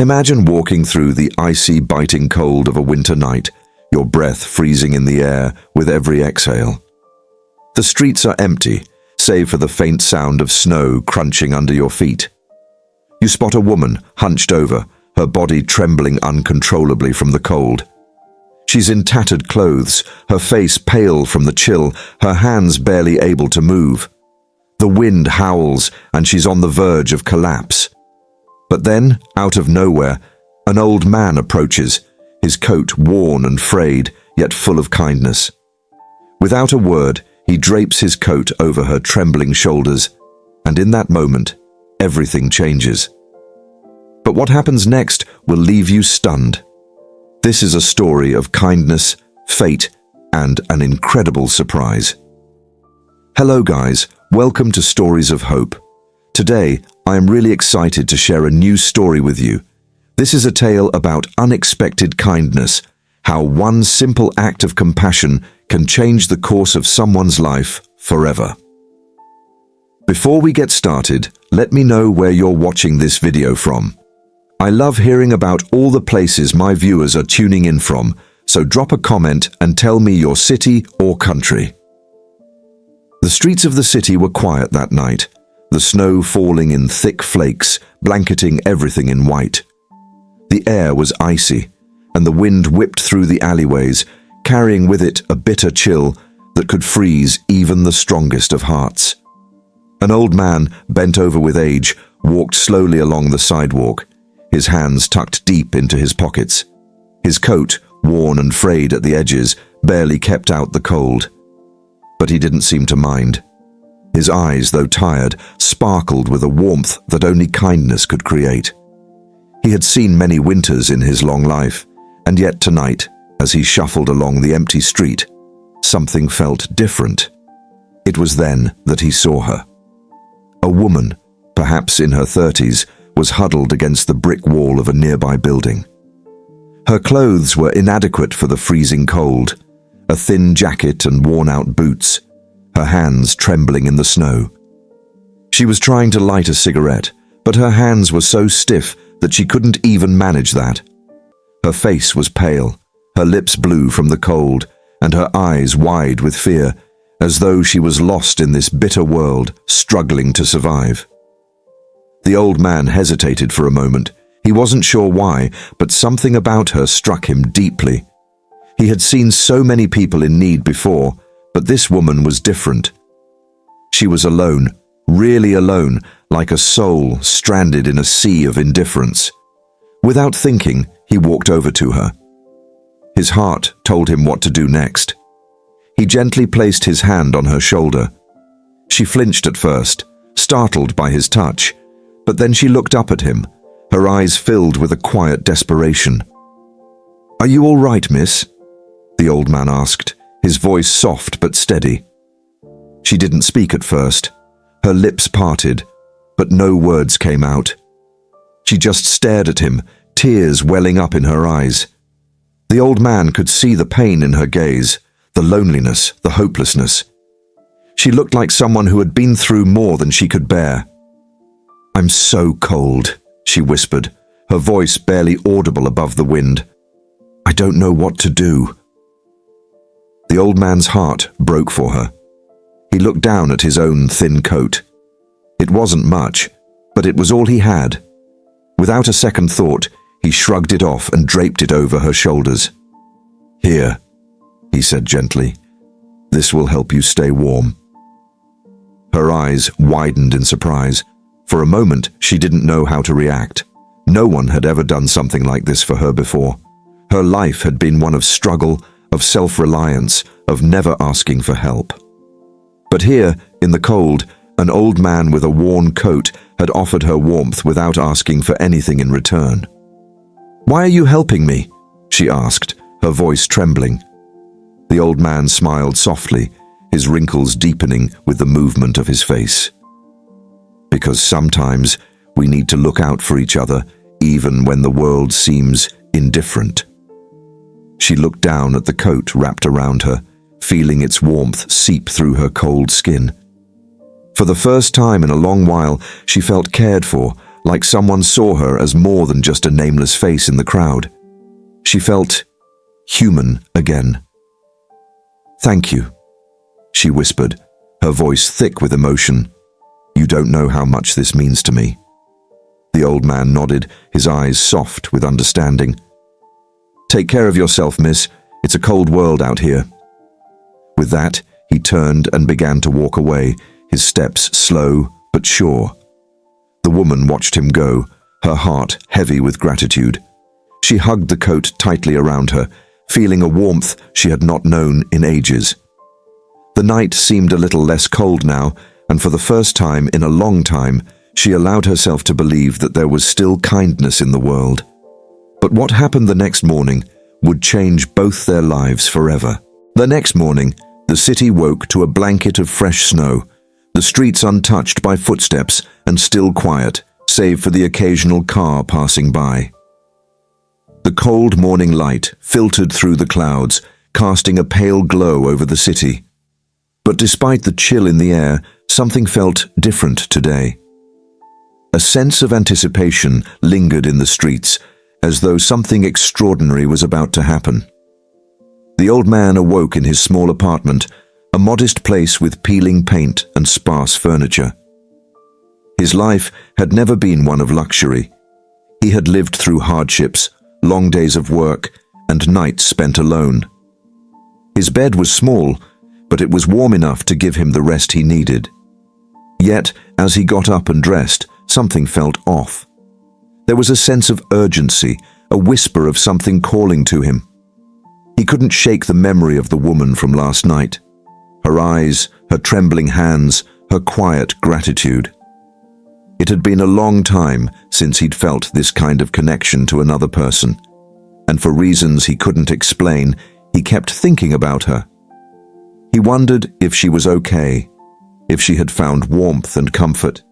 Imagine walking through the icy, biting cold of a winter night, your breath freezing in the air with every exhale. The streets are empty, save for the faint sound of snow crunching under your feet. You spot a woman hunched over, her body trembling uncontrollably from the cold. She's in tattered clothes, her face pale from the chill, her hands barely able to move. The wind howls, and she's on the verge of collapse. But then, out of nowhere, an old man approaches, his coat worn and frayed, yet full of kindness. Without a word, he drapes his coat over her trembling shoulders, and in that moment, everything changes. But what happens next will leave you stunned. This is a story of kindness, fate, and an incredible surprise. Hello guys, welcome to Stories of Hope. Today, I am really excited to share a new story with you. This is a tale about unexpected kindness, how one simple act of compassion can change the course of someone's life forever. Before we get started, let me know where you're watching this video from. I love hearing about all the places my viewers are tuning in from, so drop a comment and tell me your city or country. The streets of the city were quiet that night, the snow falling in thick flakes, blanketing everything in white. The air was icy, and the wind whipped through the alleyways, carrying with it a bitter chill that could freeze even the strongest of hearts. An old man, bent over with age, walked slowly along the sidewalk, his hands tucked deep into his pockets. His coat, worn and frayed at the edges, barely kept out the cold. But he didn't seem to mind. His eyes, though tired, sparkled with a warmth that only kindness could create. He had seen many winters in his long life, and yet tonight, as he shuffled along the empty street, something felt different. It was then that he saw her. A woman, perhaps in her 30s, was huddled against the brick wall of a nearby building. Her clothes were inadequate for the freezing cold, a thin jacket and worn-out boots, her hands trembling in the snow. She was trying to light a cigarette, but her hands were so stiff that she couldn't even manage that. Her face was pale, her lips blue from the cold, and her eyes wide with fear, as though she was lost in this bitter world, struggling to survive. The old man hesitated for a moment. He wasn't sure why, but something about her struck him deeply. He had seen so many people in need before, but this woman was different. She was alone, really alone, like a soul stranded in a sea of indifference. Without thinking, he walked over to her. His heart told him what to do next. He gently placed his hand on her shoulder. She flinched at first, startled by his touch, but then she looked up at him, her eyes filled with a quiet desperation. "Are you all right, miss?" the old man asked, his voice soft but steady. She didn't speak at first. Her lips parted, but no words came out. She just stared at him, tears welling up in her eyes. The old man could see the pain in her gaze, the loneliness, the hopelessness. She looked like someone who had been through more than she could bear. "I'm so cold," she whispered, her voice barely audible above the wind. "I don't know what to do." The old man's heart broke for her. He looked down at his own thin coat. It wasn't much, but it was all he had. Without a second thought, he shrugged it off and draped it over her shoulders. "Here," he said gently. "This will help you stay warm." Her eyes widened in surprise. For a moment, she didn't know how to react. No one had ever done something like this for her before. Her life had been one of struggle, of self-reliance, of never asking for help. But here, in the cold, an old man with a worn coat had offered her warmth without asking for anything in return. "Why are you helping me?" she asked, her voice trembling. The old man smiled softly, his wrinkles deepening with the movement of his face. "Because sometimes we need to look out for each other, even when the world seems indifferent." She looked down at the coat wrapped around her, feeling its warmth seep through her cold skin. For the first time in a long while, she felt cared for, like someone saw her as more than just a nameless face in the crowd. She felt human again. "Thank you," she whispered, her voice thick with emotion. "You don't know how much this means to me." The old man nodded, his eyes soft with understanding. "Take care of yourself, miss. It's a cold world out here." With that, he turned and began to walk away, his steps slow but sure. The woman watched him go, her heart heavy with gratitude. She hugged the coat tightly around her, feeling a warmth she had not known in ages. The night seemed a little less cold now, and for the first time in a long time, she allowed herself to believe that there was still kindness in the world. But what happened the next morning would change both their lives forever. The next morning, the city woke to a blanket of fresh snow, the streets untouched by footsteps and still quiet, save for the occasional car passing by. The cold morning light filtered through the clouds, casting a pale glow over the city. But despite the chill in the air, something felt different today. A sense of anticipation lingered in the streets, as though something extraordinary was about to happen. The old man awoke in his small apartment, a modest place with peeling paint and sparse furniture. His life had never been one of luxury. He had lived through hardships, long days of work, and nights spent alone. His bed was small, but it was warm enough to give him the rest he needed. Yet, as he got up and dressed, something felt off. There was a sense of urgency, a whisper of something calling to him. He couldn't shake the memory of the woman from last night. Her eyes, her trembling hands, her quiet gratitude. It had been a long time since he'd felt this kind of connection to another person, and for reasons he couldn't explain, he kept thinking about her. He wondered if she was okay, if she had found warmth and comfort,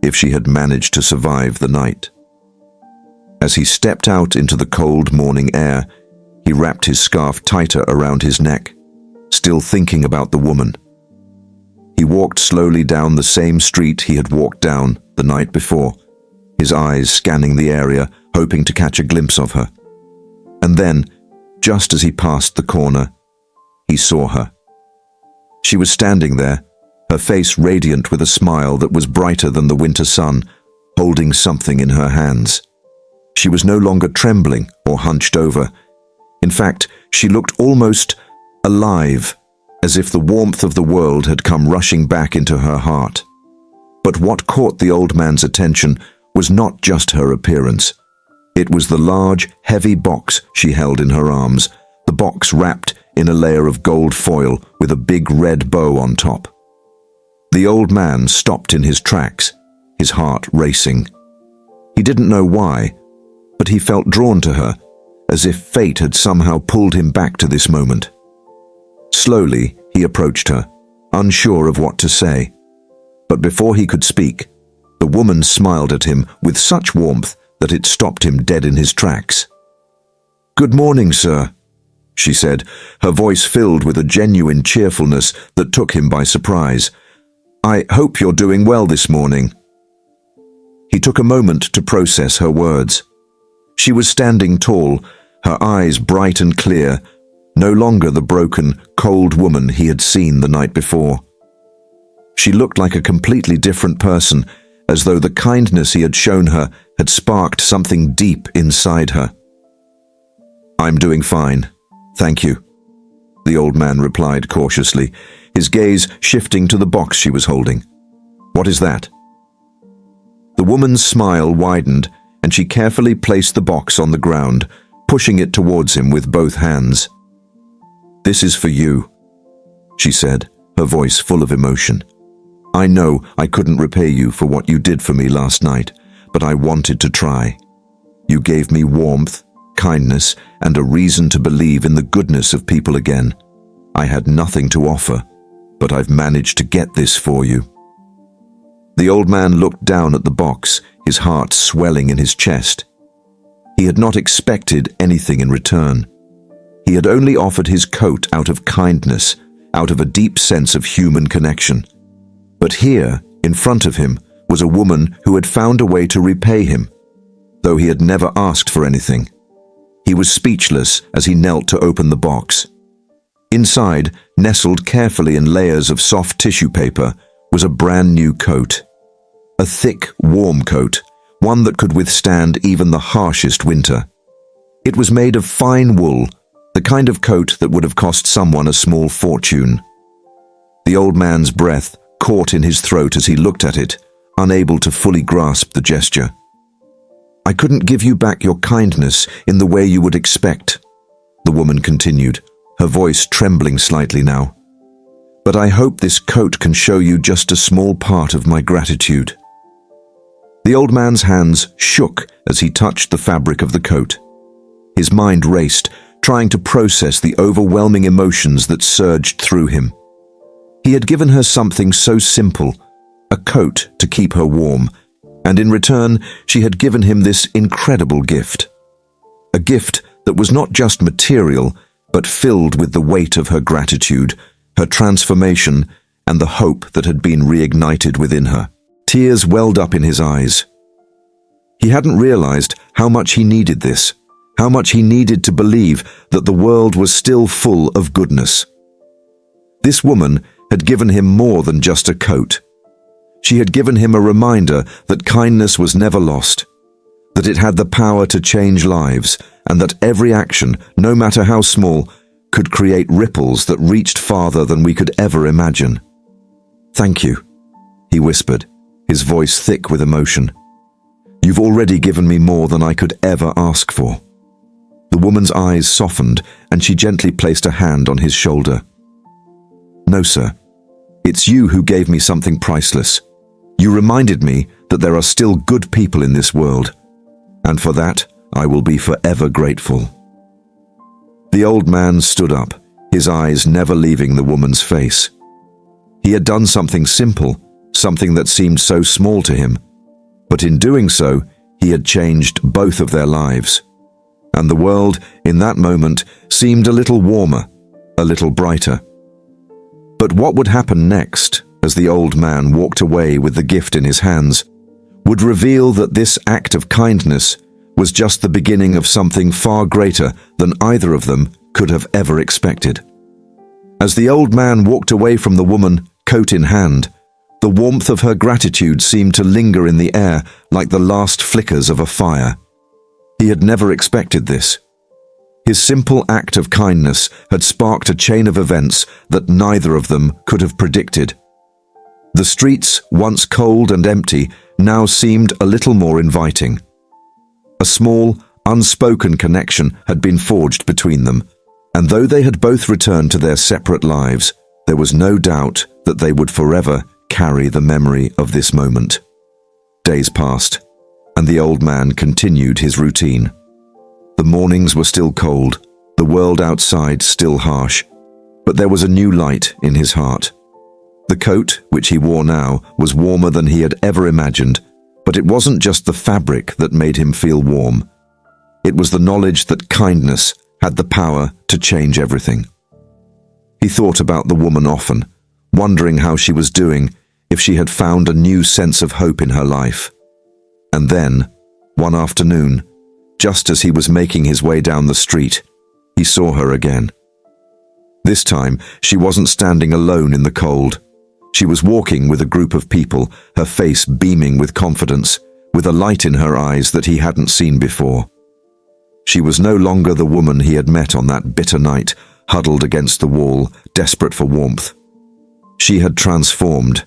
if she had managed to survive the night. As he stepped out into the cold morning air, he wrapped his scarf tighter around his neck, still thinking about the woman. He walked slowly down the same street he had walked down the night before, his eyes scanning the area, hoping to catch a glimpse of her. And then, just as he passed the corner, he saw her. She was standing there, her face radiant with a smile that was brighter than the winter sun, holding something in her hands. She was no longer trembling or hunched over. In fact, she looked almost alive, as if the warmth of the world had come rushing back into her heart. But what caught the old man's attention was not just her appearance. It was the large, heavy box she held in her arms, the box wrapped in a layer of gold foil with a big red bow on top. The old man stopped in his tracks, his heart racing. He didn't know why, but he felt drawn to her, as if fate had somehow pulled him back to this moment. Slowly, he approached her, unsure of what to say. But before he could speak, the woman smiled at him with such warmth that it stopped him dead in his tracks. "Good morning, sir," she said, her voice filled with a genuine cheerfulness that took him by surprise. "I hope you're doing well this morning." He took a moment to process her words. She was standing tall, her eyes bright and clear, no longer the broken, cold woman he had seen the night before. She looked like a completely different person, as though the kindness he had shown her had sparked something deep inside her. "I'm doing fine, thank you," the old man replied cautiously, his gaze shifting to the box she was holding. "What is that?" The woman's smile widened, and she carefully placed the box on the ground, pushing it towards him with both hands. "This is for you," she said, her voice full of emotion. "I know I couldn't repay you for what you did for me last night, but I wanted to try. You gave me warmth, kindness, and a reason to believe in the goodness of people again. I had nothing to offer, but I've managed to get this for you." The old man looked down at the box, his heart swelling in his chest. He had not expected anything in return. He had only offered his coat out of kindness, out of a deep sense of human connection. But here, in front of him, was a woman who had found a way to repay him, though he had never asked for anything. He was speechless as he knelt to open the box. Inside, nestled carefully in layers of soft tissue paper, was a brand new coat. A thick, warm coat, one that could withstand even the harshest winter. It was made of fine wool, the kind of coat that would have cost someone a small fortune. The old man's breath caught in his throat as he looked at it, unable to fully grasp the gesture. "I couldn't give you back your kindness in the way you would expect," the woman continued, her voice trembling slightly now. "But I hope this coat can show you just a small part of my gratitude." The old man's hands shook as he touched the fabric of the coat. His mind raced, trying to process the overwhelming emotions that surged through him. He had given her something so simple, a coat to keep her warm, and in return she had given him this incredible gift. A gift that was not just material, but filled with the weight of her gratitude, her transformation, and the hope that had been reignited within her. Tears welled up in his eyes. He hadn't realized how much he needed this, how much he needed to believe that the world was still full of goodness. This woman had given him more than just a coat. She had given him a reminder that kindness was never lost, that it had the power to change lives, and that every action, no matter how small, could create ripples that reached farther than we could ever imagine. "Thank you," he whispered, his voice thick with emotion. "You've already given me more than I could ever ask for." The woman's eyes softened, and she gently placed a hand on his shoulder. "No, sir. It's you who gave me something priceless. You reminded me that there are still good people in this world, and for that I will be forever grateful." The old man stood up, his eyes never leaving the woman's face. He had done something simple, something that seemed so small to him, but in doing so, he had changed both of their lives. And the world, in that moment, seemed a little warmer, a little brighter. But what would happen next, as the old man walked away with the gift in his hands, would reveal that this act of kindness was just the beginning of something far greater than either of them could have ever expected. As the old man walked away from the woman, coat in hand, the warmth of her gratitude seemed to linger in the air like the last flickers of a fire. He had never expected this. His simple act of kindness had sparked a chain of events that neither of them could have predicted. The streets, once cold and empty, now seemed a little more inviting. A small, unspoken connection had been forged between them, and though they had both returned to their separate lives, there was no doubt that they would forever carry the memory of this moment. Days passed, and the old man continued his routine. The mornings were still cold, the world outside still harsh, but there was a new light in his heart. The coat, which he wore now, was warmer than he had ever imagined, but it wasn't just the fabric that made him feel warm. It was the knowledge that kindness had the power to change everything. He thought about the woman often, wondering how she was doing, if she had found a new sense of hope in her life. And then, one afternoon, just as he was making his way down the street, he saw her again. This time, she wasn't standing alone in the cold. She was walking with a group of people, her face beaming with confidence, with a light in her eyes that he hadn't seen before. She was no longer the woman he had met on that bitter night, huddled against the wall, desperate for warmth. She had transformed.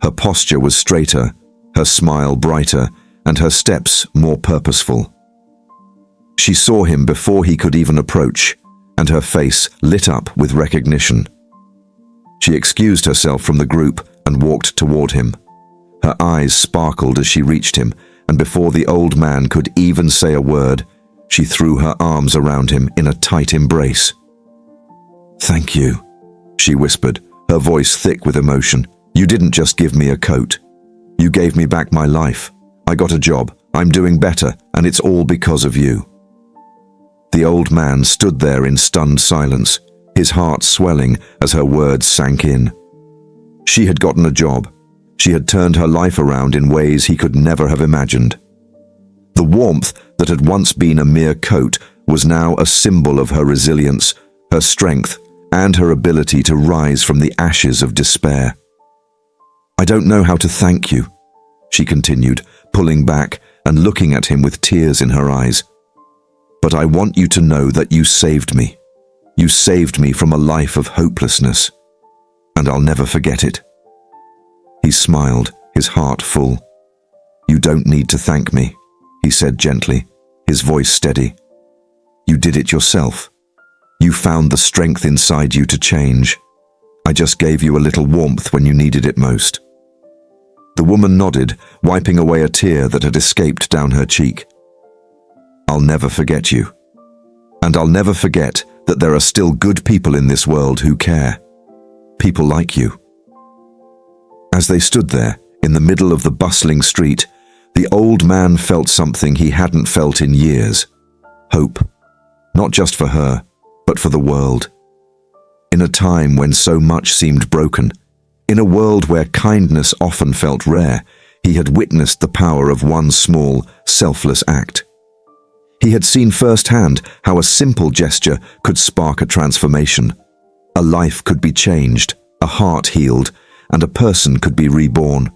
Her posture was straighter, her smile brighter, and her steps more purposeful. She saw him before he could even approach, and her face lit up with recognition. She excused herself from the group and walked toward him. Her eyes sparkled as she reached him, and before the old man could even say a word, she threw her arms around him in a tight embrace. "Thank you," she whispered, her voice thick with emotion. "You didn't just give me a coat. You gave me back my life. I got a job, I'm doing better, and it's all because of you." The old man stood there in stunned silence, his heart swelling as her words sank in. She had gotten a job. She had turned her life around in ways he could never have imagined. The warmth that had once been a mere coat was now a symbol of her resilience, her strength, and her ability to rise from the ashes of despair. "I don't know how to thank you," she continued, pulling back and looking at him with tears in her eyes. "But I want you to know that you saved me. You saved me from a life of hopelessness, and I'll never forget it." He smiled, his heart full. "You don't need to thank me," he said gently, his voice steady. "You did it yourself. You found the strength inside you to change. I just gave you a little warmth when you needed it most." The woman nodded, wiping away a tear that had escaped down her cheek. "I'll never forget you. And I'll never forget that there are still good people in this world who care. People like you." As they stood there, in the middle of the bustling street, the old man felt something he hadn't felt in years. Hope. Not just for her, but for the world. In a time when so much seemed broken, in a world where kindness often felt rare, he had witnessed the power of one small, selfless act. He had seen firsthand how a simple gesture could spark a transformation. A life could be changed, a heart healed, and a person could be reborn.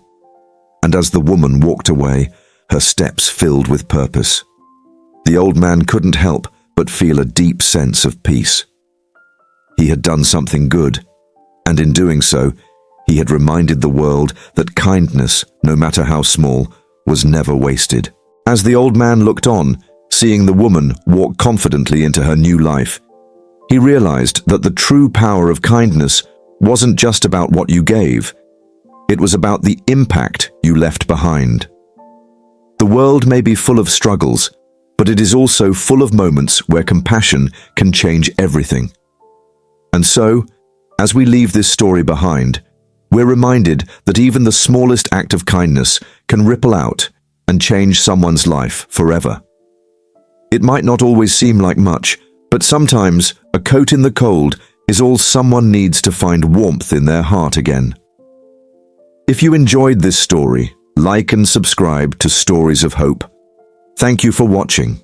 And as the woman walked away, her steps filled with purpose. The old man couldn't help but feel a deep sense of peace. He had done something good, and in doing so, he had reminded the world that kindness, no matter how small, was never wasted. As the old man looked on, seeing the woman walk confidently into her new life, he realized that the true power of kindness wasn't just about what you gave. It was about the impact you left behind. The world may be full of struggles, but it is also full of moments where compassion can change everything. And so, as we leave this story behind, we're reminded that even the smallest act of kindness can ripple out and change someone's life forever. It might not always seem like much, but sometimes a coat in the cold is all someone needs to find warmth in their heart again. If you enjoyed this story, like and subscribe to Stories of Hope. Thank you for watching.